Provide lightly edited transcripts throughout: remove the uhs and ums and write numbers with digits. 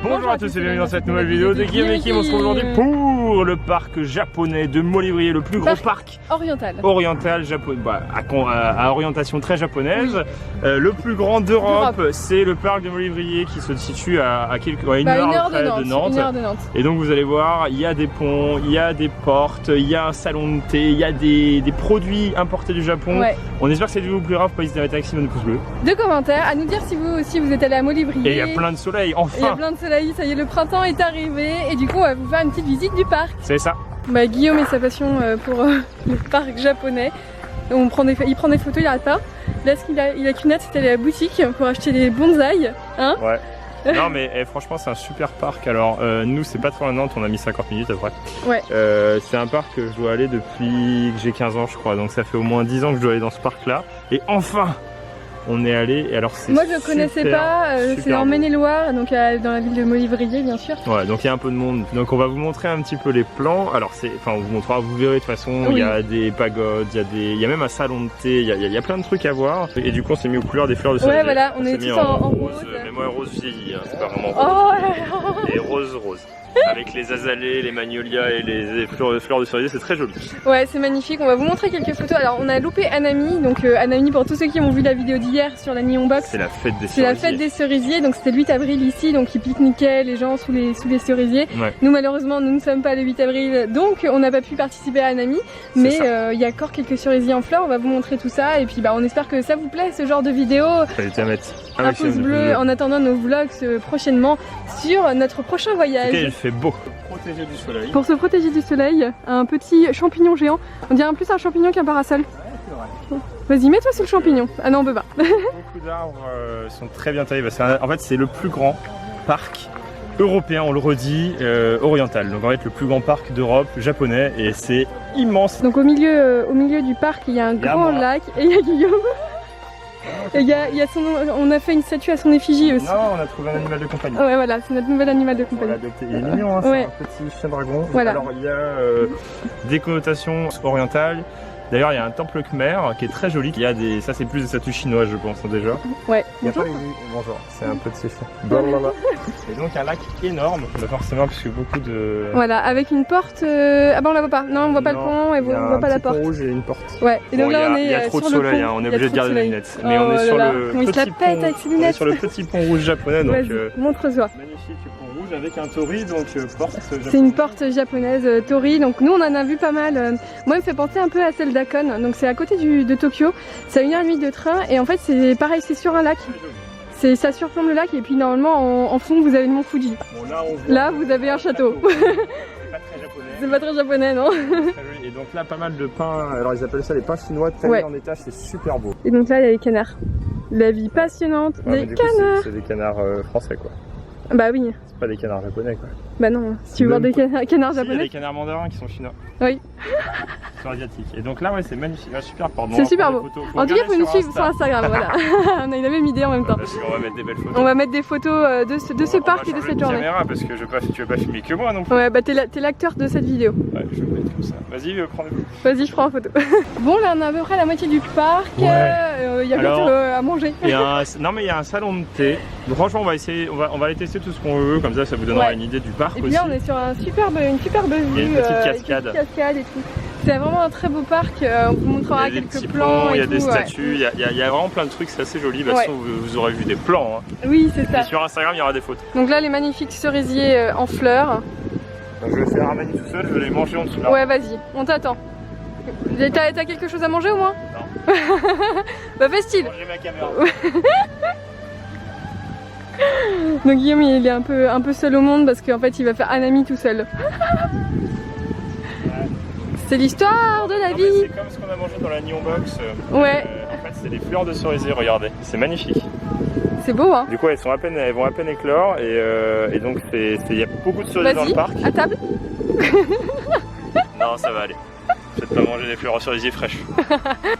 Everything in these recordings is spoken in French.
Bonjour à tous et bienvenue dans cette nouvelle vidéo de Guillaume et Kim. On se retrouve aujourd'hui pour le parc japonais de Molivrier, le plus grand parc oriental japonais, à orientation très japonaise. Le plus grand d'Europe, c'est le parc de Molivrier qui se situe à une heure de Nantes. Et donc vous allez voir, il y a des ponts, il y a des portes, il y a un salon de thé, il y a des produits importés du Japon. On espère que cette vidéo vous plaira, faut pas hésiter à mettre un maximum de pouces bleus. De commentaires, à nous dire si vous aussi vous êtes allé à Molivrier. Et il y a plein de soleil, enfin. Il y a plein de soleil, ça y est, le printemps est arrivé et du coup on va vous faire une petite visite du parc. C'est ça. Guillaume et sa passion pour le parc japonais. Il prend des photos, il arrête pas. Là ce qu'il a qu'une hâte, c'était aller à la boutique pour acheter des bonsaïs. Hein, ouais. Non mais franchement c'est un super parc. Alors nous c'est pas trop loin de Nantes, on a mis 50 minutes après. Ouais. C'est un parc que je dois aller depuis que j'ai 15 ans je crois. Donc ça fait au moins 10 ans que je dois aller dans ce parc là. Et enfin on est allé, et alors c'est moi je ne connaissais pas, c'est en Maine-et-Loire, donc dans la ville de Molivrier bien sûr. Ouais, donc il y a un peu de monde. Donc on va vous montrer un petit peu les plans. Alors on vous montrera, vous verrez de toute façon, il y a des pagodes, il y a même un salon de thé, il y a plein de trucs à voir. Et du coup on s'est mis aux couleurs des fleurs de cerisier. Ouais voilà, on est tous en rose. Mais moi rose vieilli, hein, c'est pas vraiment rose. Et rose. Avec les azalées, les magnolias et les fleurs de cerisier, c'est très joli. Ouais, c'est magnifique. On va vous montrer quelques photos. Alors, on a loupé Anami. Donc, Anami, pour tous ceux qui ont vu la vidéo d'hier sur la Neon Box, c'est la fête des cerisiers. C'est la fête des cerisiers. Donc, c'était le 8 avril ici. Donc, ils pique-niquaient les gens sous les cerisiers. Ouais. Nous, malheureusement, nous ne sommes pas le 8 avril. Donc, on n'a pas pu participer à Anami. Mais il y a encore quelques cerisiers en fleurs. On va vous montrer tout ça. Et puis, on espère que ça vous plaît, ce genre de vidéo. Fallait mettre un pouce bleu en attendant nos vlogs prochainement sur notre prochain voyage. Okay, il fait beau. Protéger du soleil. Pour se protéger du soleil, un petit champignon géant. On dirait plus un champignon qu'un parasol. Ouais, vas-y, mets-toi sous le champignon. Ah non, on peut pas. Beaucoup d'arbres sont très bien taillés. En fait, c'est le plus grand parc européen, on le redit, oriental. Donc en fait, le plus grand parc d'Europe japonais et c'est immense. Donc au milieu du parc, il y a un grand lac et il y a Guillaume. Et on a fait une statue à son effigie aussi. Non, on a trouvé un animal de compagnie. Ouais, voilà, c'est notre nouvel animal de compagnie. Il est mignon, hein, c'est un petit chien dragon. Voilà. Alors il y a des connotations orientales. D'ailleurs, il y a un temple khmer qui est très joli. Ça c'est plus des statues chinoises, je pense déjà. Ouais. Bonjour. Bonjour. C'est un peu de ces chiens. Et donc un lac énorme, forcément puisque beaucoup de. Voilà, avec une porte. Ah on la voit pas. Non, on voit pas le pont et on voit pas la porte. Il y a un pont rouge et une porte. Ouais. Et donc là on est. Il y a trop de soleil, on est obligé de garder les lunettes. Mais on est sur le. Il se la pète avec ses lunettes. On est sur le petit pont rouge japonais. Donc. Montre-toi. Magnifique pont rouge avec un torii, donc porte. C'est une porte japonaise torii. Donc nous on en a vu pas mal. Moi, il me fait penser un peu à celle d'Akon. Donc c'est à côté de Tokyo, c'est à 1h30 de train et en fait c'est pareil, c'est sur un lac. Ça surplombe le lac et puis normalement en fond vous avez le mont Fuji. Bon, là vous avez un château. C'est pas très japonais, non. Et donc là pas mal de pins, alors ils appellent ça les pins chinois taillés en étage, c'est super beau. Et donc là il y a les canards. La vie passionnante des canards. C'est des canards français quoi. Bah oui. C'est pas des canards japonais quoi. Bah non, si tu veux voir des canards japonais. Il y a des canards mandarins qui sont chinois. Oui. Ils sont asiatiques. Et donc là ouais c'est magnifique, super pardon. C'est super beau. En tout cas faut nous suivre sur Instagram, voilà. On a la même idée en même temps. On va mettre des belles photos. On va mettre des photos de ce parc et de cette journée. Caméra parce que tu veux pas filmer que moi non plus. Ouais bah t'es l'acteur de cette vidéo. Ouais je vais mettre comme ça. Vas-y prends des photos. Vas-y je prends en photo. Bon là on a à peu près la moitié du parc. Il y a bientôt à manger. Non mais il y a un salon de thé. Donc, franchement on va essayer, on va aller tester tout ce qu'on veut, comme ça vous donnera une idée du parc. Et puis là on est sur une superbe vue. Il y a une petite cascade. Et tout. C'est vraiment un très beau parc, on vous montrera quelques plans. Il y a des statues, il y a vraiment plein de trucs, c'est assez joli. De toute façon vous aurez vu des plans. Hein. Oui c'est ça. Et sur Instagram il y aura des photos. Donc là les magnifiques cerisiers en fleurs. Donc, je vais faire un mani tout seul, je vais les manger en dessous là. Ouais vas-y, on t'attend. T'as quelque chose à manger au moins? Non. Bah fais style. Manger ma caméra. Donc Guillaume il est un peu seul au monde parce qu'en fait il va faire Anami tout seul. C'est l'histoire de la vie. C'est comme ce qu'on a mangé dans la Neon Box. Ouais. En fait c'est des fleurs de cerisier, regardez, c'est magnifique. C'est beau hein. Du coup elles vont à peine éclore et donc il y a beaucoup de cerisiers dans le parc. À table. Non ça va aller. Je vais pas manger des fleurs de cerisier fraîches.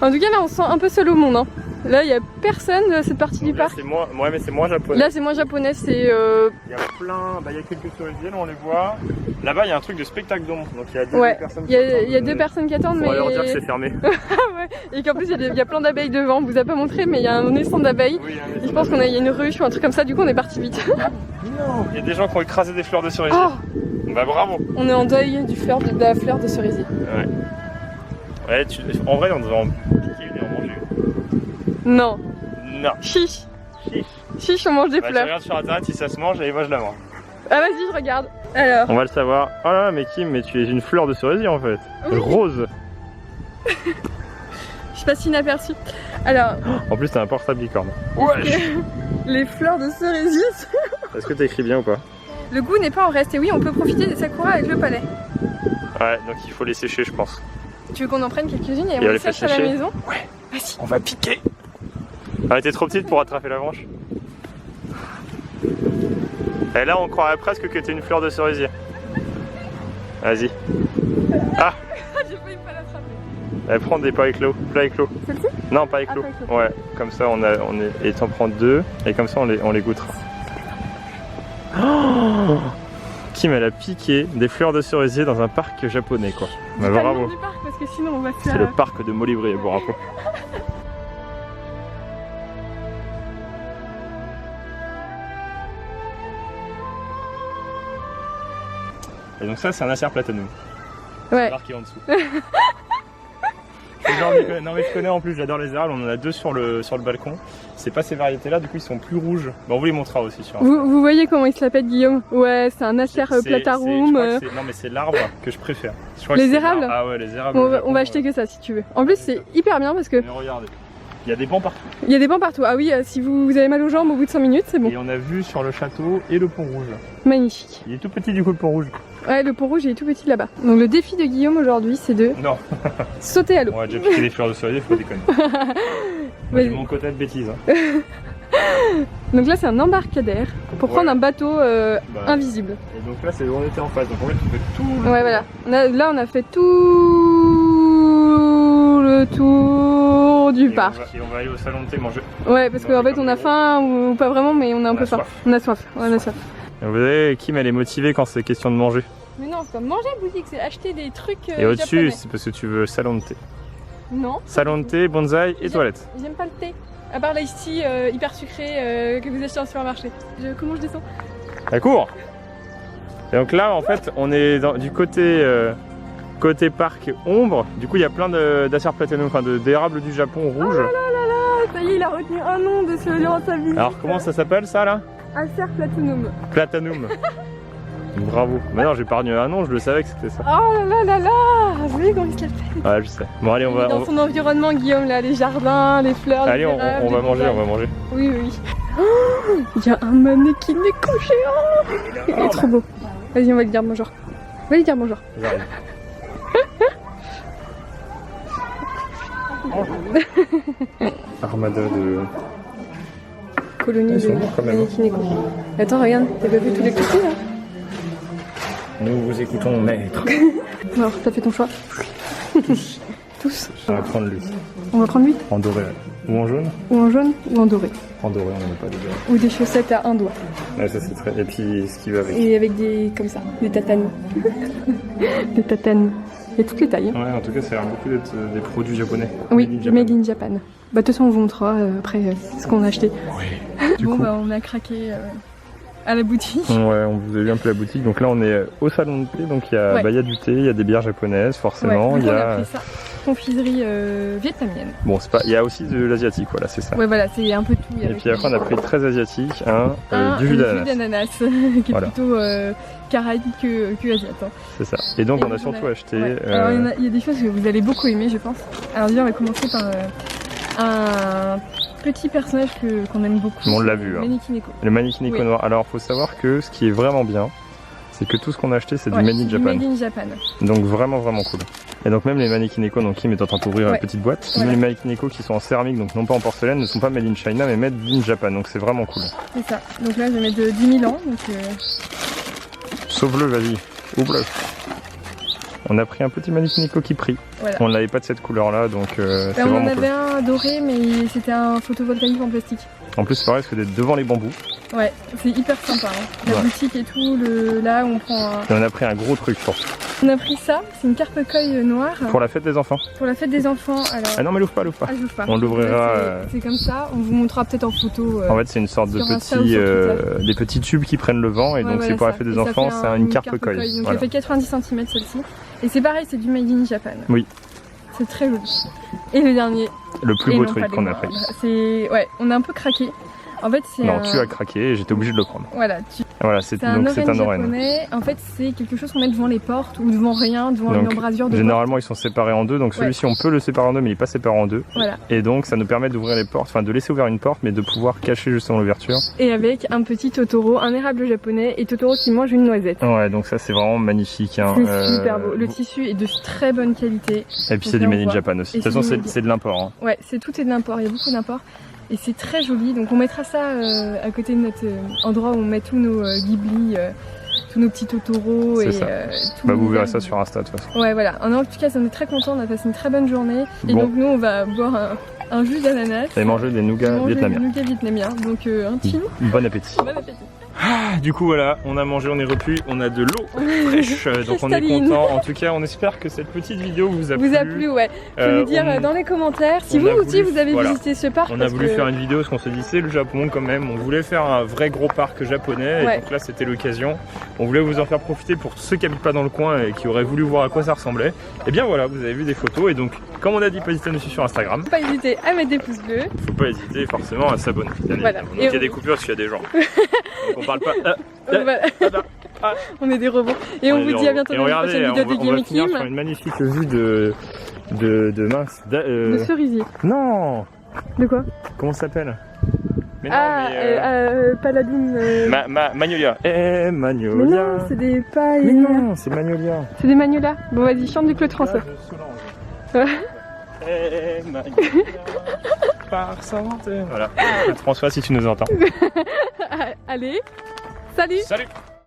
En tout cas là on se sent un peu seul au monde hein. Là il n'y a personne de cette partie du parc. Mais c'est moins japonais. Là c'est moins japonais, c'est il y a plein, il y a quelques cerisiers, là on les voit. Là-bas, il y a un truc de spectacle d'ombre. Donc il y a deux personnes qui attendent. Il y a deux personnes qui attendent, mais. On va leur dire que c'est fermé. Ouais. Et qu'en plus, il y a plein d'abeilles devant. On vous a pas montré, mais il y a un stand d'abeilles. Oui, je pense qu'il y a une ruche ou un truc comme ça. Du coup, on est parti vite. Non. Il y a des gens qui ont écrasé des fleurs de cerisier. Oh. Bah bravo. On est en deuil de la fleur de cerisier. Ouais. Ouais, en vrai, on devrait en piquer une et en manger. Non. Non. Chiche. Chiche, on mange des fleurs. Je regarde sur internet si ça se mange et moi je la mange. Ah vas-y, je regarde. Alors. On va le savoir. Oh là, mais Kim, mais tu es une fleur de cerisier en fait. Oui. Rose. Je passe inaperçu. Alors. En plus, t'as un portable licorne. Ouais. Les fleurs de cerisier. Est-ce que t'écris bien ou pas? Le goût n'est pas en reste. Et oui, on peut profiter des sakura avec le palais. Ouais, donc il faut les sécher, je pense. Tu veux qu'on en prenne quelques-unes et on les sèche à la maison? Ouais. Vas-y. On va piquer. Ah, t'es trop petite pour attraper la branche. Et là, on croirait presque que t'es une fleur de cerisier. Vas-y. Ah. J'ai failli pas l'attraper. Elle prend des pas éclos. Plat éclos. Celle-ci? Non, pas éclos. Ouais, comme ça, et t'en prends deux. Et comme ça, on les goûtera. Oh, Kim, elle a piqué des fleurs de cerisier dans un parc japonais, quoi. Bah, bravo. Du parc parce que sinon on va faire... C'est le parc de Molivrier, bravo. Et donc ça, c'est un Acer platanum. Ouais. Qui est en dessous. Non mais je connais en plus, j'adore les érables, on en a deux sur le balcon. C'est pas ces variétés là, du coup ils sont plus rouges. Bon, on vous les montrera aussi sur vous voyez comment il se l'appelle, Guillaume? Ouais, c'est un Acer platarum. Non mais c'est l'arbre que je préfère. Les érables? Ah ouais, les érables. On va acheter que ça si tu veux. En plus c'est hyper bien parce que... Mais regardez, il y a des bancs partout. Il y a des bancs partout, ah oui, si vous avez mal aux jambes au bout de 5 minutes, c'est bon. Et on a vu sur le château et le pont rouge. Magnifique. Il est tout petit du coup le pont rouge. Ouais, le pont rouge il est tout petit là-bas. Donc le défi de Guillaume aujourd'hui c'est de sauter à l'eau. On va déjà piquer les fleurs de cerisier, faut déconner. J'ai mon quota de bêtises. Hein. Donc là c'est un embarcadère pour prendre un bateau invisible. Et donc là c'est où on était en face, donc en fait tu fais tout le Ouais voilà, là on a fait tout le tour du parc. Et on va aller au salon de thé manger. Ouais parce qu'en fait on a faim ou pas vraiment mais on a un peu faim. On a soif. Vous voyez, Kim elle est motivée quand c'est question de manger. Mais non, c'est pas manger boutique, c'est acheter des trucs et au-dessus, c'est parce que tu veux salon de thé. Non. Salon de thé, bonsaï et toilette. J'aime pas le thé. À part l'ice tea hyper sucré que vous achetez en supermarché. Comment je descends? La cour. Et donc là, en fait, on est du côté parc ombre. Du coup, il y a plein d'Acer platanum, enfin d'érables du Japon rouges. Oh là là là, ça y est, il a retenu un nom de ce dans sa vie. Alors, comment ça s'appelle ça là? Acer platanum. Platanum. Bravo. Mais non, j'ai épargné un nom, je le savais que c'était ça. Oh là là là là. Vous voyez comment il se l'appelle? Ouais, je sais. Bon, allez, on va. Dans son environnement, Guillaume, là, les jardins, les fleurs. Allez, on va manger, on va manger. Oui, oui. Oh, il y a un mannequin géant. Il est trop beau. Vas-y, on va lui dire bonjour. Va lui dire bonjour. Armada de. Colonie de mannequin éco. Attends, regarde, t'as pas vu tous les côtés là? Nous vous écoutons, maître. Alors, t'as fait ton choix? Tous. Tous. On va prendre lui. On va prendre lui? En doré. Ou en jaune? Ou en jaune ou en doré. En doré, on n'en a pas de doré. Ou des chaussettes à un doigt. Ouais, ça c'est très. Et puis ce qui va avec. Et avec des. comme ça, des tatanes. Des tatanes. Il y a toutes les tailles. Ouais, en tout cas, ça a l'air beaucoup d'être des produits japonais. Oui, made in Japan. Bah, de toute façon, on vous montrera après ce qu'on a acheté. Oui. Bon, bah, on a craqué à la boutique. Ouais, on vous a vu un peu la boutique. Donc là, on est au salon de thé. Donc il y a, y a du thé, il y a des bières japonaises, forcément. Ouais, il y a. On a pris ça. Confiserie vietnamienne. Bon, c'est pas. Il y a aussi de l'asiatique, voilà, c'est ça. Ouais, voilà, c'est un peu tout. Et puis après, on a pris très asiatique, du jus d'ananas, qui est plutôt caraïbe que asiatique. Hein. C'est ça. Et donc, on a surtout acheté. Ouais. Alors, il y a des choses que vous allez beaucoup aimer, je pense. Alors, déjà, on va commencer par un petit personnage qu'on aime beaucoup. On l'a vu. Mannequin Eco. Le Mannequin Eco noir. Alors, faut savoir que ce qui est vraiment bien, c'est que tout ce qu'on a acheté, c'est du Made in Japan. Made in Japan. Donc vraiment cool. Et donc même les Mannequin Eco, donc Kim est en train d'ouvrir une petite boîte, même les Mannequin Eco qui sont en céramique, donc non pas en porcelaine, ne sont pas Made in China, mais Made in Japan. Donc c'est vraiment cool. C'est ça. Donc là, je vais mettre de 10 000 ans. Sauve-le, vas-y. Ouvre-le. On a pris un petit Mannequin Eco qui brille. Voilà. On n'avait pas de cette couleur-là, donc c'est vraiment cool. On en avait un doré, mais c'était un photovoltaïque en plastique. En plus, c'est pareil, parce que d'être devant les bambous. Ouais, c'est hyper sympa. Hein. La boutique et tout, là on prend un... Et on a pris un gros truc pour. On a pris ça, c'est une carpe coille noire. Pour la fête des enfants. Pour la fête des enfants, alors... Ah non, mais l'ouvre pas. Ah, j'ouvre pas. On l'ouvrira. C'est comme ça, on vous montrera peut-être en photo. En fait, c'est une sorte de des petits tubes qui prennent le vent, et donc c'est pour la fête des enfants, c'est une carpe coille. Donc elle fait 90 cm celle-ci. Et c'est pareil, c'est du Made in Japan. Oui. C'est très joli. Et le dernier. Le plus beau truc qu'on a pris. Ouais, on a un peu craqué. En fait, c'est non, tu as craqué et j'étais obligé de le prendre. Voilà, c'est un oren japonais. En fait, c'est quelque chose qu'on met devant les portes ou devant rien, devant une embrasure de généralement, porte. Ils sont séparés en deux, donc celui-ci, on peut le séparer en deux, mais il n'est pas séparé en deux. Voilà. Et donc, ça nous permet d'ouvrir les portes, enfin de laisser ouvert une porte, mais de pouvoir cacher justement l'ouverture. Et avec un petit Totoro, un érable japonais, et Totoro qui mange une noisette. Ouais, donc ça, c'est vraiment magnifique. Hein. C'est super beau. Le tissu est de très bonne qualité. Et puis, c'est du Made in Japan aussi. De toute façon, c'est de l'import. Hein. Ouais, tout est de l'import. Il y a beaucoup d'import. Et c'est très joli, donc on mettra ça à côté de notre endroit où on met tous nos Ghibli, tous nos petits Totoro et tout. Bah vous verrez ça sur Insta de toute façon. Ouais voilà, en tout cas on est très contents, on a passé une très bonne journée. Et donc nous on va boire un jus d'ananas. Et manger des nougats vietnamiens. Des nougats vietnamiens, donc un petit. Bon appétit. Bon appétit. Ah, du coup voilà, on a mangé, on est repu, on a de l'eau fraîche, donc on est content. En tout cas, on espère que cette petite vidéo vous a plu. Vous a plu, ouais. Vous nous dire dans les commentaires si vous aussi vous avez visité ce parc. On a voulu faire une vidéo parce qu'on s'est dit c'est le Japon quand même. On voulait faire un vrai gros parc japonais. Et donc là c'était l'occasion. On voulait vous en faire profiter pour ceux qui habitent pas dans le coin et qui auraient voulu voir à quoi ça ressemblait. Et bien voilà, vous avez vu des photos et donc comme on a dit, pas hésiter à nous suivre sur Instagram. Faut pas hésiter à mettre des pouces bleus. Faut pas hésiter forcément à s'abonner. Voilà. Donc il y a des coupures parce qu'il y a des gens. Donc on parle pas. Voilà. On est des robots. Et on vous dit à bientôt dans une prochaine vidéo de Game Kim. Sur une magnifique vue de mince. De cerisier. Non. De quoi? Comment ça s'appelle? Paladine. Magnolia. Magnolia. Mais non, c'est des pailles. Mais non, c'est Magnolia. C'est des Magnolia. Bon, vas-y, chante du Claude François. Magnolia. Par santé. Voilà. Claude François, si tu nous entends. Allez, salut. Salut.